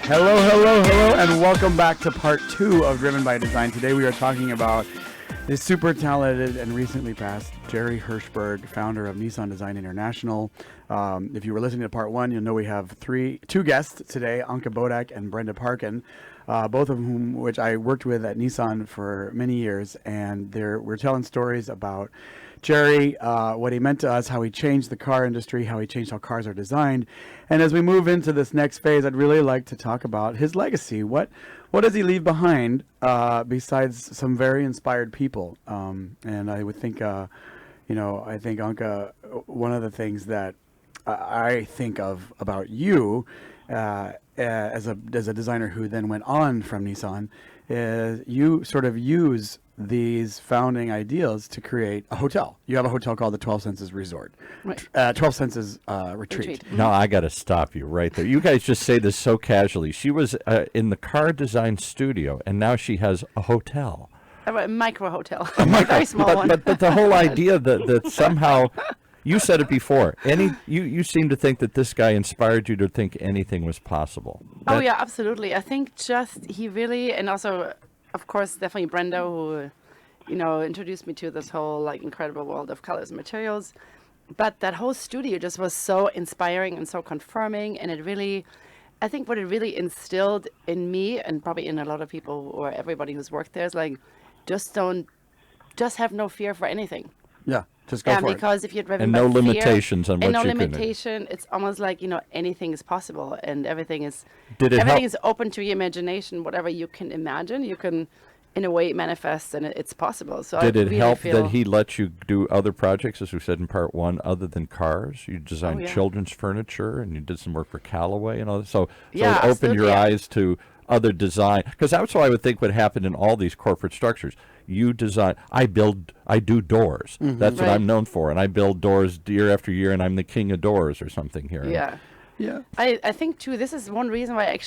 Hello, hello, hello, and welcome back to part 2 of Driven by Design. Today we are talking about the super talented and recently passed Jerry Hirshberg, founder of Nissan Design International. If you were listening to part 1, you'll know we have two guests today, Anka Bodak and Brenda Parkin, both of whom which I worked with at Nissan for many years, and we're telling stories about Jerry, what he meant to us, how he changed the car industry, how he changed how cars are designed. And as we move into this next phase, I'd really like to talk about his legacy. What does he leave behind besides some very inspired people? And I would think, I think, Anka, one of the things that I think of about you as a designer who then went on from Nissan is you sort of use these founding ideals to create a hotel. You have a hotel called the 12 Senses Resort, right. 12 Senses Retreat. No, I got to stop you right there. You guys just say this so casually. She was in the car design studio, and now she has a hotel. A micro hotel, a very small one. But the whole idea that somehow, you said it before, you seem to think that this guy inspired you to think anything was possible. Oh, yeah, absolutely. I think he really, and also, of course, definitely Brenda, who, introduced me to this whole incredible world of colors and materials. But that whole studio just was so inspiring and so confirming, and I think what it really instilled in me and probably in a lot of people or everybody who's worked there is just have no fear for anything. Yeah, just go for it. Because if you're driven and by no fear, limitations on what and no you can do. limitation, it's almost like anything is possible, and everything is open to your imagination. Whatever you can imagine, you can, in a way, manifest, and it's possible. So did it really help that he let you do other projects, as we said in part 1, other than cars? You designed children's furniture, and you did some work for Callaway and all that. So it opened your eyes to other design, because that's what I would think would happen in all these corporate structures. You design, I do doors. Mm-hmm. That's what I'm known for, and I build doors year after year, and I'm the king of doors or something here. Yeah. Yeah. I think too, this is one reason why I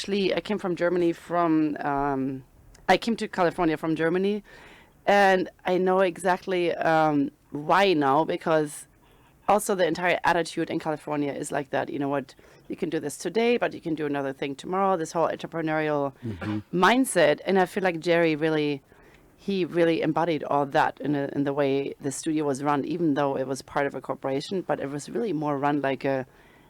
came from Germany I came to California from Germany, and I know exactly why now, because also the entire attitude in California is like that. You know what? You can do this today, but you can do another thing tomorrow. This whole entrepreneurial mindset, and I feel like Jerry really embodied all that in the way the studio was run, even though it was part of a corporation, but it was really more run like a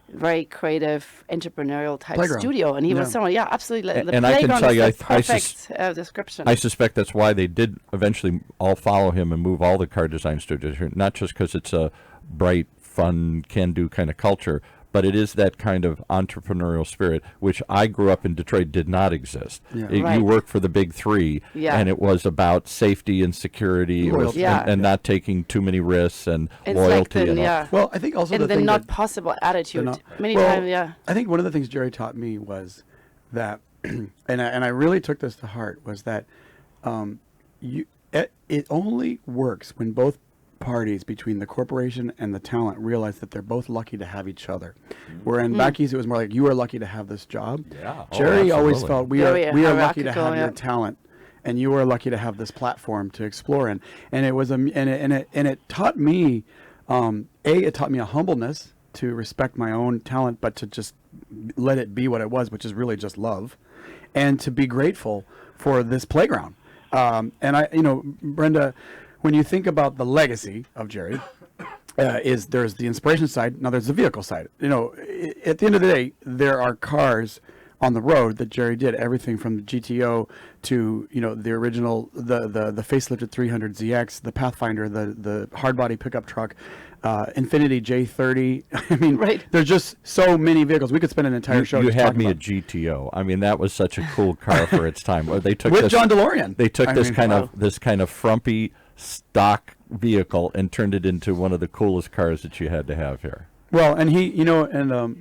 very creative entrepreneurial type playground studio, and he was someone, absolutely. The and I can tell you, is the perfect description. I suspect that's why they did eventually all follow him and move all the car design studios here, not just because it's a bright, fun, can-do kind of culture, but it is that kind of entrepreneurial spirit, which I grew up in Detroit did not exist. Yeah. You worked for the big three, and it was about safety and security and not taking too many risks and loyalty. Well, I think also the not possible attitude. Many times, I think one of the things Jerry taught me was that, and I really took this to heart, was that it only works when both parties between the corporation and the talent realize that they're both lucky to have each other. Where in Becky's, it was more like, you are lucky to have this job. Yeah. Jerry always felt we are lucky to have your talent, and you are lucky to have this platform to explore in. And it was it taught me, it taught me a humbleness to respect my own talent, but to just let it be what it was, which is really just love, and to be grateful for this playground. And Brenda, when you think about the legacy of Jerry, there's the inspiration side, now there's the vehicle side. At the end of the day, there are cars on the road that Jerry did, everything from the GTO to the original, the facelifted 300ZX, the Pathfinder, the hardbody pickup truck, Infiniti J30. I mean, there's just so many vehicles. We could spend an entire show. You had me a GTO. I mean, that was such a cool car for its time. They took with John DeLorean. They took this kind of frumpy stock vehicle and turned it into one of the coolest cars that you had to have here. Well, and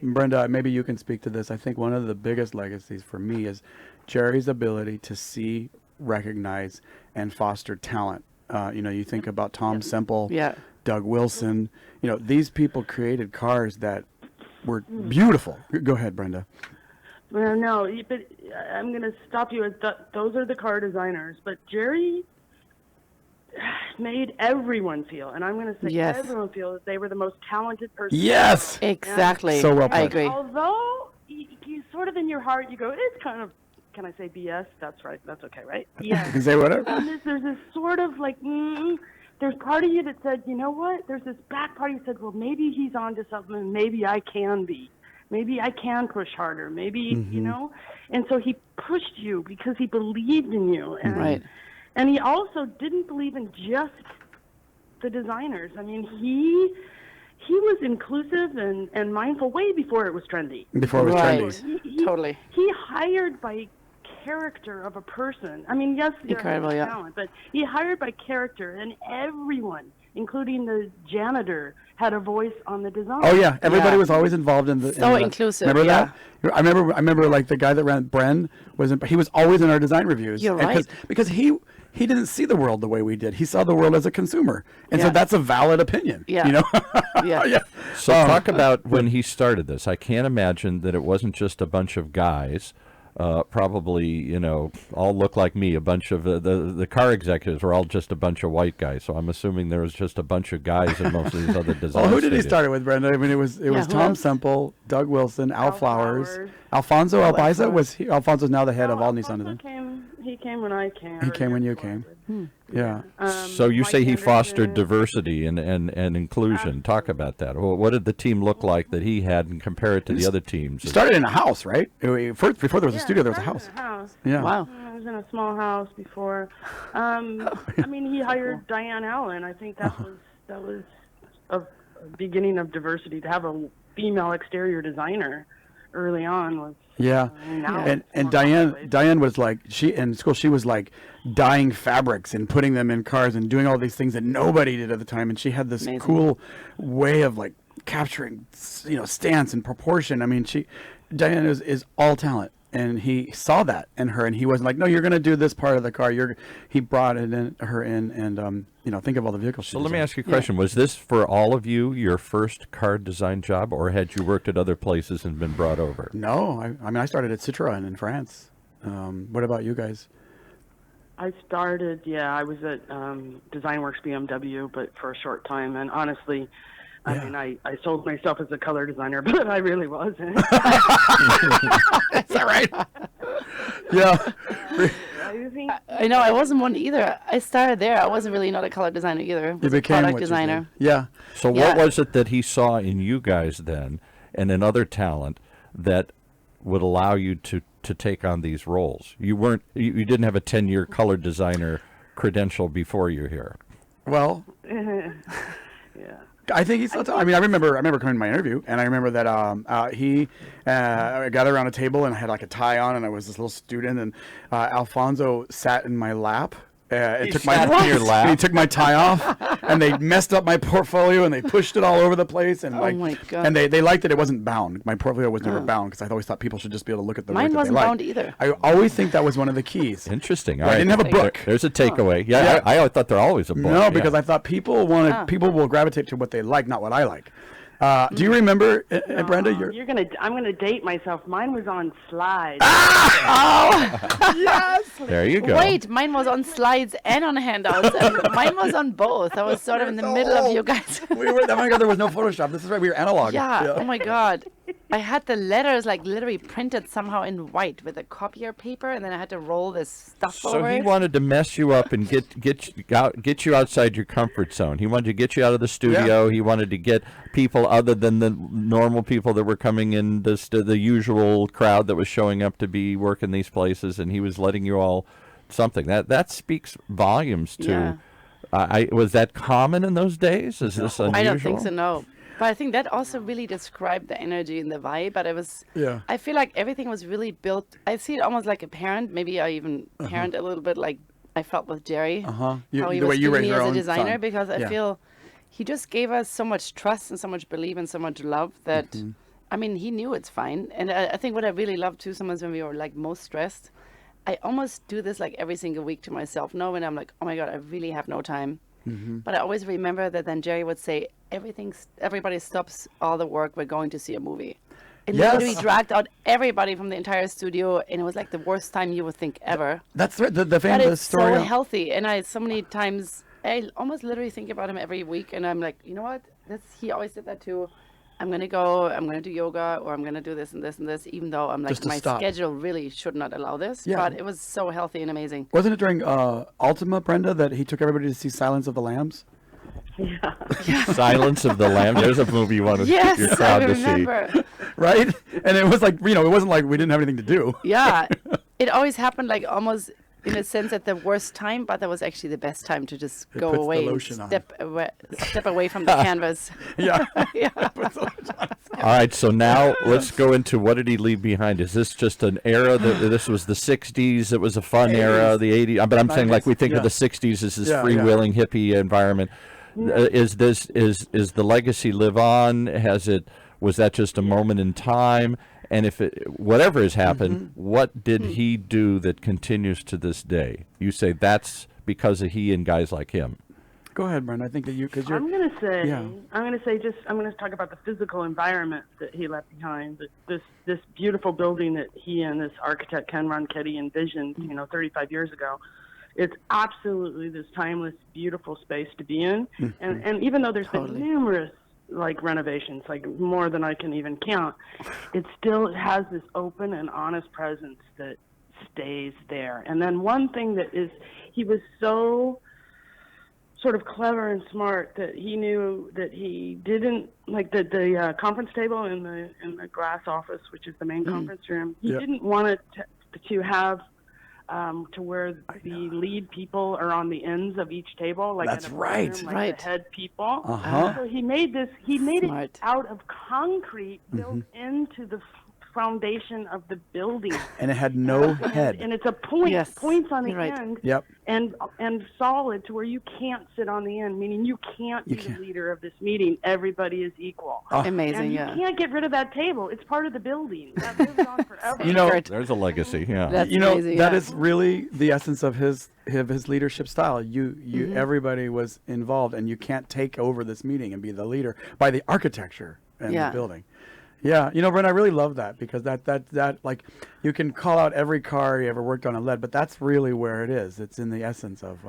Brenda, maybe you can speak to this. I think one of the biggest legacies for me is Jerry's ability to see, recognize, and foster talent. You think about Tom Semple, Doug Wilson. These people created cars that were beautiful. Go ahead, Brenda. Well, no, but I'm going to stop you. Those are the car designers, but Jerry made everyone feel, and I'm going to say everyone feel that they were the most talented person. Yes, exactly. So well put. I agree. Although he's sort of in your heart, you go, it's kind of, can I say BS? That's right. That's okay, right? Yeah. You can say whatever. And there's this sort of like, there's part of you that said, you know what? There's this back part that said, well, maybe he's onto something, and maybe I can be. Maybe I can push harder. Maybe, you know? And so he pushed you because he believed in you. And, Right. And he also didn't believe in just the designers. I mean, he was inclusive and mindful way before it was trendy. Before it was Right. trendy. Totally. He hired by character of a person. I mean, yes, you Incredible, yeah. talent, but he hired by character, and everyone, including the janitor, had a voice on the design. Oh yeah, everybody Yeah. was always involved in the. So in the- inclusive, Remember yeah. that? I remember like the guy that ran Bren he was always in our design reviews. You're And right. Because he didn't see the world the way we did. He saw the world as a consumer, and so Yeah. that's a valid opinion. Yeah. You know. Yeah. Yeah. So talk about when he started this. I can't imagine that it wasn't just a bunch of guys. Probably, you know, all look like me. A bunch of the car executives were all just a bunch of white guys. So I'm assuming there was just a bunch of guys in most of these other design. Well, who did he studios. start it with, Brenda? I mean, it was who Tom else? Semple, Doug Wilson, Al Flowers, Flowers. Alfonso Oh, Albiza. Alfonso. Alfonso's now the head of all Alfonso Nissan Design. He came when I came. He or came when you before, came. but, Yeah. So you Mike say he fostered Anderson. diversity and inclusion. Talk about that. Well, what did the team look like that he had and compare it to the other teams? Started in a house, right? First, before there was a Yeah, studio, there was a started house. in a house. Yeah. Wow. I was in a small house before. I mean, he hired Diane Allen. I think that was a beginning of diversity. To have a female exterior designer early on was. Yeah. Now And it's more Diane commonplace. was like in school she was like dyeing fabrics and putting them in cars and doing all these things that nobody did at the time, and she had this Amazing. cool way of like capturing stance and proportion. I mean, Diane is all talent, and he saw that in her, and he wasn't like, no, you're going to do this part of the car. He brought her in and think of all the vehicles she So let me designed. ask you a question. Was this for all of you your first car design job, or had you worked at other places and been brought over? No, I mean I started at Citroën in France. What about you guys? I started, I was at DesignWorks BMW, but for a short time. And honestly, Yeah. I mean, I sold myself as a color designer, but I really wasn't. Is that right? Yeah. I think I know I wasn't one either. I started there. I wasn't really not a color designer either. I You was a became product what you designer. did. Yeah. So Yeah. what was it that he saw in you guys then and in other talent that would allow you to take on these roles? You didn't have a 10-year color designer credential before you're here. Well, yeah. I think he's. I mean, I remember coming to my interview, and I remember that he gathered around a table, and I had like a tie on, and I was this little student, and Alfonso sat in my lap. And took sat my in your lap? and he took my tie off, and they messed up my portfolio, and they pushed it all over the place, and Oh my God. and they liked that it wasn't bound. My portfolio was never bound because I always thought people should just be able to look at the Mine work that wasn't they liked. bound either. I always think that was one of the keys. Interesting. I didn't have a book. There's a takeaway. Yeah, Yeah. I thought they're always a book. No, because yeah. I thought people will gravitate to what they like, not what I like. Do Mm. you remember, Brenda? I'm gonna date myself. Mine was on slides. There you go. Wait, mine was on slides and on handouts. And mine was on both. I was sort of in the middle of you guys. we were. Oh my God, there was no Photoshop. This is right. We were analog. Yeah. Oh my God. I had the letters like literally printed somehow in white with a copier paper, and then I had to roll this stuff So over he it. wanted to mess you up and get you outside your comfort zone. He wanted to get you out of the studio. He wanted to get people other than the normal people that were coming in, the usual crowd that was showing up to be working these places, and he was letting you all something. That speaks volumes to. Yeah. Was that common in those days? Is this unusual? I don't think so, no. But I think that also really described the energy and the vibe. But it was, Yeah. I feel like everything was really built. I see it almost like a parent. Maybe I even parent a little bit like I felt with Jerry. Uh-huh. How he The was way you with raised me your as a own designer, son. because I Yeah. feel he just gave us so much trust and so much belief and so much love that, Mm-hmm. I mean, he knew it's fine. And I think what I really loved too, sometimes when we were like most stressed, I almost do this like every single week to myself. No, when I'm like, oh my God, I really have no time. But I always remember that then Jerry would say, everybody stops all the work. We're going to see a movie. It Yes. literally dragged out everybody from the entire studio, and it was like the worst time you would think ever. That's right. The But famous it's story. so healthy, and I so many times I almost literally think about him every week, and I'm like, you know what? He always did that too. I'm gonna go, I'm gonna do yoga, or I'm gonna do this and this and this, even though I'm like, Just to my stop. schedule really should not allow this. Yeah. But it was so healthy and amazing. Wasn't it during Ultima, Brenda, that he took everybody to see Silence of the Lambs? Yeah. Silence of the Lambs. There's a movie you want to Yes, you're I proud to see. remember. Right? And it was like, it wasn't like we didn't have anything to do. Yeah, it always happened like almost in a sense at the worst time, but that was actually the best time to just It go puts the away, and lotion on. step away from the canvas. Yeah. Yeah. All right, so now let's go into what did he leave behind? Is this just an era that this was the 60s? It was a fun era, the 80s. But I'm saying like we think of the 60s as this Yeah, freewheeling hippie environment. Is the legacy live on? Was that just a moment in time? And if whatever has happened, what did he do that continues to this day? You say that's because of he and guys like him. Go ahead, Brenda. I think that because you're. I'm gonna say, Yeah. I'm gonna talk about the physical environment that he left behind. This beautiful building that he and this architect Ken Ronchetti envisioned, 35 years ago. It's absolutely this timeless, beautiful space to be in. And even though there's Totally. been numerous like renovations, like more than I can even count, it still has this open and honest presence that stays there. And then one thing that is, he was so sort of clever and smart that he knew that he didn't like the conference table in the glass office, which is the main conference room. He Yep. didn't want it to have to where the lead people are on the ends of each table, like That's in a right. boardroom, like Right. the head people. Uh-huh. So he made this. He made Smart. it out of concrete, built into the foundation of the building. And it had no head. And it's a point, Yes, points on the you're right. end, Yep. and solid to where you can't sit on the end, meaning you can't be can't. the leader of this meeting. Everybody is equal. Amazing, And you yeah. can't get rid of that table. It's part of the building. That lives on forever. You know, Secret. There's a legacy, yeah. That's you know amazing, that yeah. is really the essence of his leadership style. Everybody was involved, and you can't take over this meeting and be the leader by the architecture and Yeah. the building. Yeah, Brent, I really love that because that like you can call out every car you ever worked on and led, but that's really where it is. It's in the essence of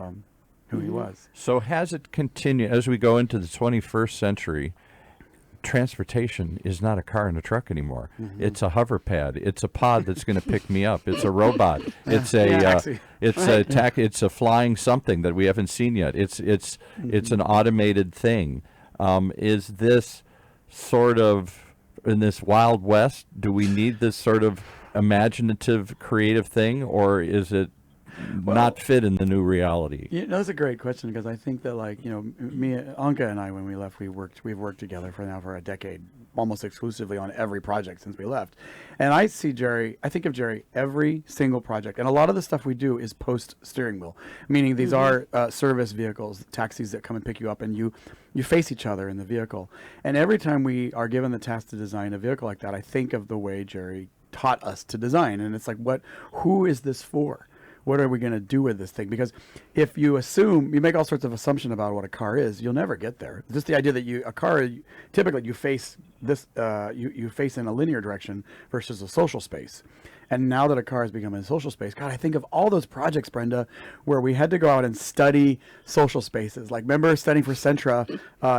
who he was. So has it continued as we go into the 21st century? Transportation is not a car and a truck anymore. It's a hover pad. It's a pod that's going to pick me up. It's a robot. It's a Taxi. it's a flying something that we haven't seen yet. It's an automated thing. Is this sort of in this Wild West? Do we need this sort of imaginative, creative thing, or is it not fit in the new reality? That's a great question because I think that me, Anka and I, when we left, we've worked together for a decade, almost exclusively on every project since we left. And I think of Jerry every single project, and a lot of the stuff we do is post steering wheel, meaning these are service vehicles, taxis that come and pick you up, and you face each other in the vehicle. And every time we are given the task to design a vehicle like that, I think of the way Jerry taught us to design, and it's like, who is this for? What are we going to do with this thing? Because if you make all sorts of assumption about what a car is, you'll never get there. Just the idea that a car, typically you face this, you face in a linear direction versus a social space. And now that a car has become a social space, God, I think of all those projects, Brenda, where we had to go out and study social spaces. Like, remember studying for Centra,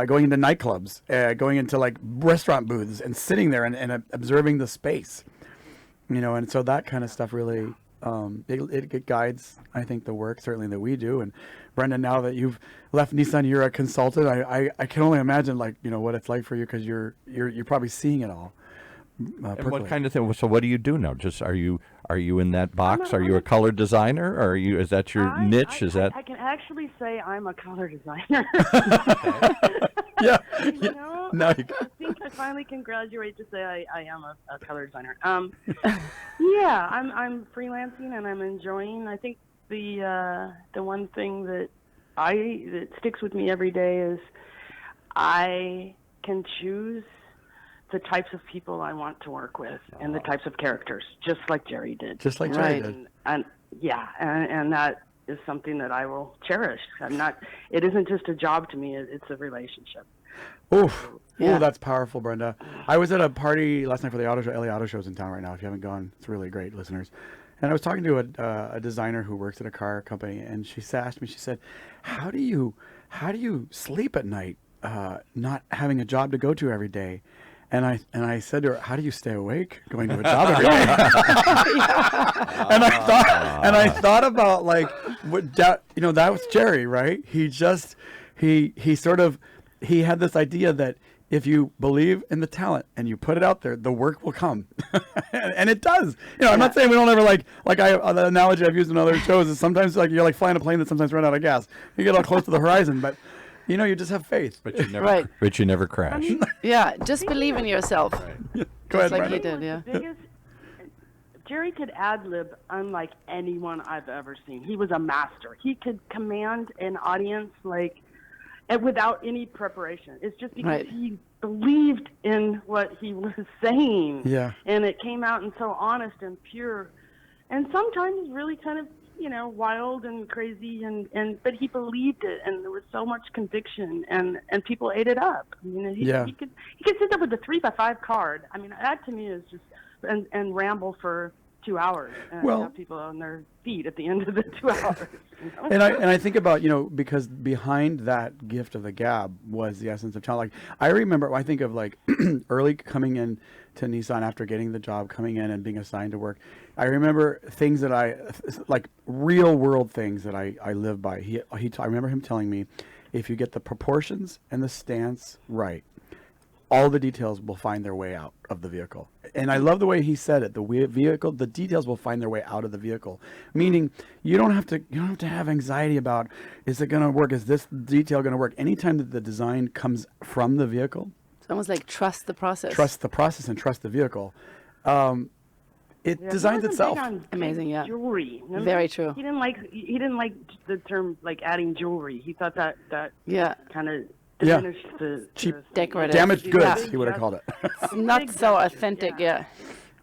going into nightclubs, going into like restaurant booths and sitting there and observing the space. And so that kind of stuff really, it guides, I think, the work certainly that we do. And Brenda, now that you've left Nissan, you're a consultant. I can only imagine what it's like for you because you're probably seeing it all. And what kind of thing? So what do you do now? Just are you in that box? Are you a color designer? Or is that your niche? I can actually say I'm a color designer. Yeah. No, I think I finally can graduate to say I am a color designer. Yeah, I'm freelancing and I'm enjoying. I think the one thing that sticks with me every day is I can choose the types of people I want to work with and the types of characters, just like Jerry did. Just like Jerry did. And that is something that I will cherish. It isn't just a job to me, it's a relationship. Oof. Yeah. Ooh, that's powerful, Brenda. I was at a party last night for the auto show. LA Auto Show's in town right now. If you haven't gone, it's really great, listeners. And I was talking to a designer who works at a car company, and she asked me, she said, how do you sleep at night, not having a job to go to every day? And I said to her, "How do you stay awake going to a job every day?" And I thought about like that was Jerry, right? He had this idea that if you believe in the talent and you put it out there, the work will come, and it does. I'm not saying we don't ever the analogy I've used in other shows is sometimes like you're like flying a plane that sometimes run out of gas. You get all close to the horizon, but you just have faith. But you never, Right. but you never crash. Yeah, just believe in yourself. Go ahead, like Brenda. he did, yeah. The biggest, Jerry could ad-lib unlike anyone I've ever seen. He was a master. He could command an audience without any preparation. It's just because Right. he believed in what he was saying. Yeah. And it came out and so honest and pure. And sometimes really kind of, wild and crazy but he believed it, and there was so much conviction, and people ate it up. He could sit there with a 3x5 card. That to me is just and ramble for 2 hours and have people on their feet at the end of the 2 hours. And I think about, because behind that gift of the gab was the essence of talent. Like I think of like early coming in to Nissan after getting the job, coming in and being assigned to work. I remember things that like real world things that I live by. I remember him telling me, if you get the proportions and the stance right, all the details will find their way out of the vehicle. And I love the way he said it. The details will find their way out of the vehicle. Meaning you don't have to have anxiety about, is it going to work? Is this detail going to work? Anytime that the design comes from the vehicle, It's almost like trust the process. trust the process and trust the vehicle. It designs itself. Amazing, yeah. Jewelry. Very true. He didn't like the term like adding jewelry. He thought that Yeah. kind of Yeah. diminished the Cheap, Decorative. damaged goods, Yeah. he would have called it. It's not so authentic, yeah.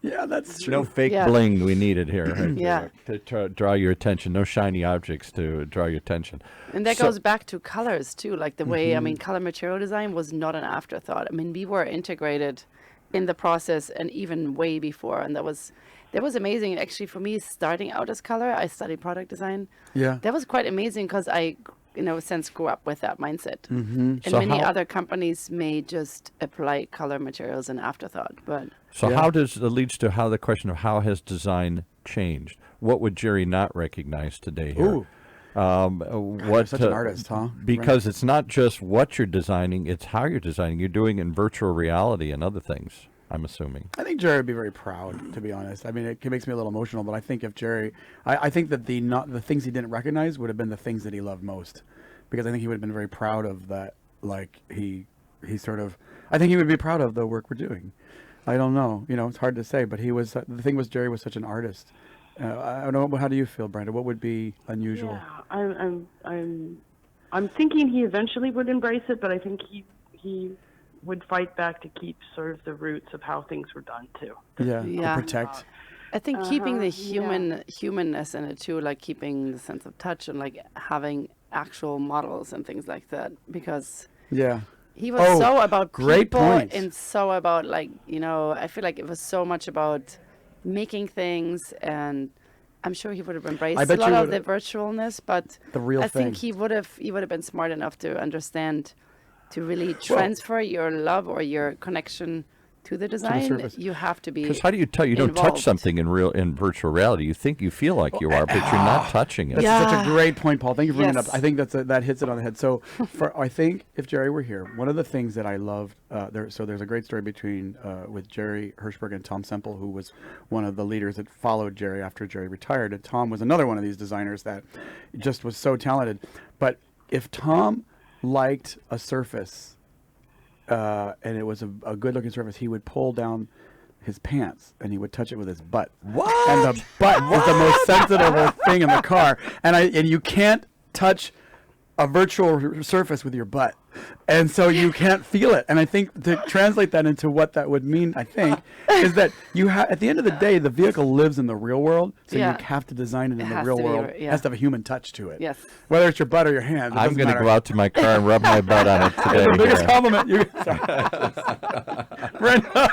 Yeah, that's true. No fake Yeah. bling we needed here. Yeah. To draw your attention. No shiny objects to draw your attention. And that So- goes back to colors too, like the way, color material design was not an afterthought. We were integrated in the process and even way before. And that was amazing. Actually, for me, starting out as color, I studied product design. Yeah. That was quite amazing because I, since grew up with that mindset. And So many how- other companies may just apply color materials an afterthought, but So Yeah. how does it leads to the question of how has design changed? What would Jerry not recognize today here? Ooh. What Such an artist, huh? Because it's not just what you're designing; it's how you're designing. You're doing it in virtual reality and other things. I'm assuming. I think Jerry would be very proud, to be honest. It makes me a little emotional, but I think if Jerry, I think that the things he didn't recognize would have been the things that he loved most, because I think he would have been very proud of that. Like I think he would be proud of the work we're doing. I don't know, it's hard to say, but the thing was Jerry was such an artist. I don't know. How do you feel, Brenda? What would be unusual? Yeah, I'm thinking he eventually would embrace it, but I think he would fight back to keep sort of the roots of how things were done too. Yeah. Yeah. To protect. I think keeping the yeah. humanness in it too, like keeping the sense of touch and like having actual models and things like that, because Yeah. he was Oh, so about great people point. and so about I feel like it was so much about making things, and I'm sure he would have embraced I a bet lot you of the would've- virtualness, but The real I thing. think he would have been smart enough to understand to really transfer your love or your connection to the design. surface. You have to be Because how do you tell? You don't touch involved. something in virtual reality. You feel like you are, but you're not touching it. That's Yeah. such a great point, Paul. Thank you for bringing it Yes. up. I think that hits it on the head. So, I think if Jerry were here, one of the things that I loved, there's a great story with Jerry Hirshberg and Tom Semple, who was one of the leaders that followed Jerry after Jerry retired. And Tom was another one of these designers that just was so talented. But if Tom liked a surface, and it was a good-looking surface, he would pull down his pants and he would touch it with his butt. What? And the butt is the most sensitive thing in the car. And you can't touch a virtual surface with your butt. And so you can't feel it. And I think to translate that into what that would mean, is that at the end of the day, the vehicle lives in the real world. So Yeah. you have to design it in It the has real to be world. yeah. It has to have a human touch to it. Yes. Whether it's your butt or your hands. I'm going to go out to my car and rub my butt on it today. The biggest here. compliment you Brenda.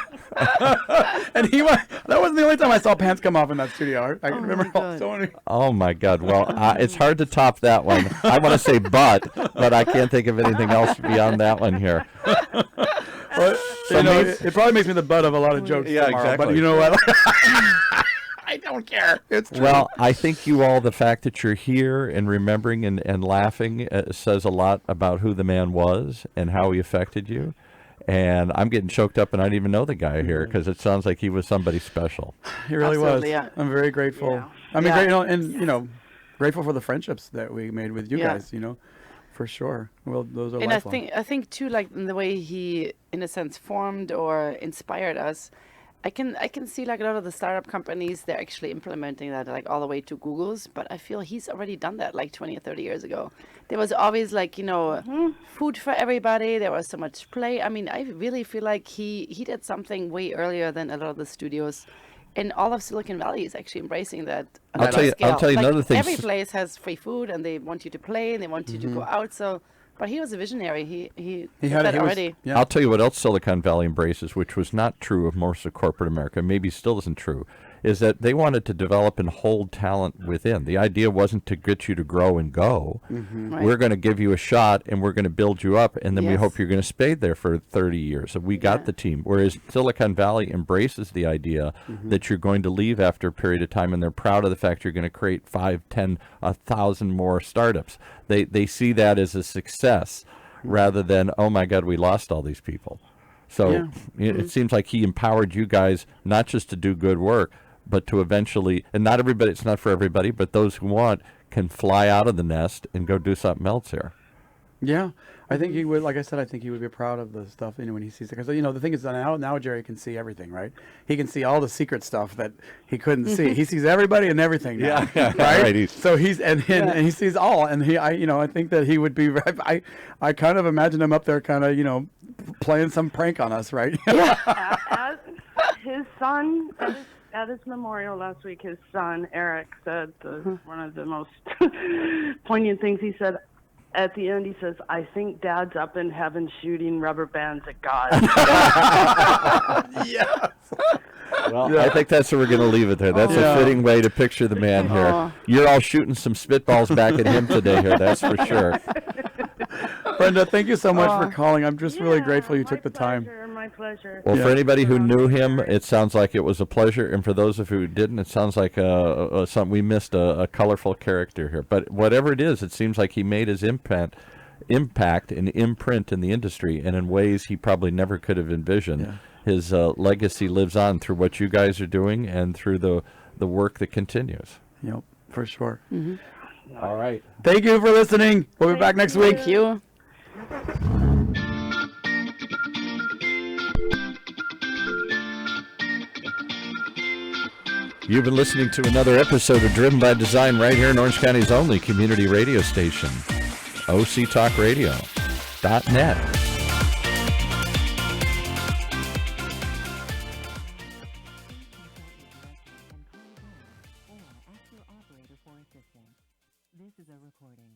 And that wasn't the only time I saw pants come off in that studio. I remember God. so many. Oh my God! Well, it's hard to top that one. I want to say butt, but I can't think of anything else beyond that one here. Well, So you know, maybe- it probably makes me the butt of a lot of jokes Yeah, tomorrow, but exactly. you know what? I don't care. It's true. Well, I think you all, the fact that you're here and remembering and laughing says a lot about who the man was and how he affected you. And I'm getting choked up, and I didn't even know the guy here because it sounds like he was somebody special. He really was. Absolutely, yeah. I'm very grateful. Yeah. I mean, Yeah. great, grateful for the friendships that we made with you Yeah. guys. For sure. Well, those are And lifelong. I think too, like in the way he, in a sense, formed or inspired us. I can see like a lot of the startup companies, they're actually implementing that like all the way to Google's, but I feel he's already done that like 20 or 30 years ago. There was always like, food for everybody. There was so much play. I mean, I really feel like he did something way earlier than a lot of the studios. And all of Silicon Valley is actually embracing that. on I'll a tell you- scale. I'll tell you Like, another thing. Every place has free food, and they want you to play, and they want you to go out. So, but he was a visionary. He did had that he was- already. Yeah. I'll tell you what else Silicon Valley embraces, which was not true of most of corporate America, maybe still isn't true, is that they wanted to develop and hold talent within. The idea wasn't to get you to grow and go. Right. We're going to give you a shot, and we're going to build you up, and then we Yes. hope you're going to stay there for 30 years. So we got Yeah. the team. Whereas Silicon Valley embraces the idea that you're going to leave after a period of time, and they're proud of the fact you're going to create 5, 10, 1,000 more startups. They see that as a success rather than, oh my God, we lost all these people. So Yeah. it seems like he empowered you guys not just to do good work, but to eventually, and not everybody, it's not for everybody, but those who want can fly out of the nest and go do something else here. Yeah, I think he would. Like I said, I think he would be proud of the stuff. When he sees it, because the thing is that now Jerry can see everything, right? He can see all the secret stuff that he couldn't see. He sees everybody and everything now, Yeah, right? right. So he's and he sees all, and I think that he would be. I kind of imagine him up there, kind of playing some prank on us, right? As his son, at his memorial last week, his son, Eric, said one of the most poignant things. He said, at the end, he says, I think Dad's up in heaven shooting rubber bands at God. Yes. Well, I think that's where we're going to leave it there. That's Yeah. a fitting way to picture the man here. Oh. You're all shooting some spitballs back at him today here, that's for sure. Brenda, thank you so much for calling. I'm just really Yeah, grateful you my took the time. pleasure, My pleasure. Well, for Yeah. anybody who knew him, it sounds like it was a pleasure. And for those of you who didn't, it sounds like we missed a colorful character here. But whatever it is, it seems like he made his impact and imprint in the industry, and in ways he probably never could have envisioned. Yeah. His legacy lives on through what you guys are doing and through the work that continues. Yep, for sure. All right. Thank you for listening. We'll be back next week. Thank you. You've been listening to another episode of Driven by Design right here in Orange County's only community radio station, octalkradio.net. Or ask your operator for assistance. This is a recording.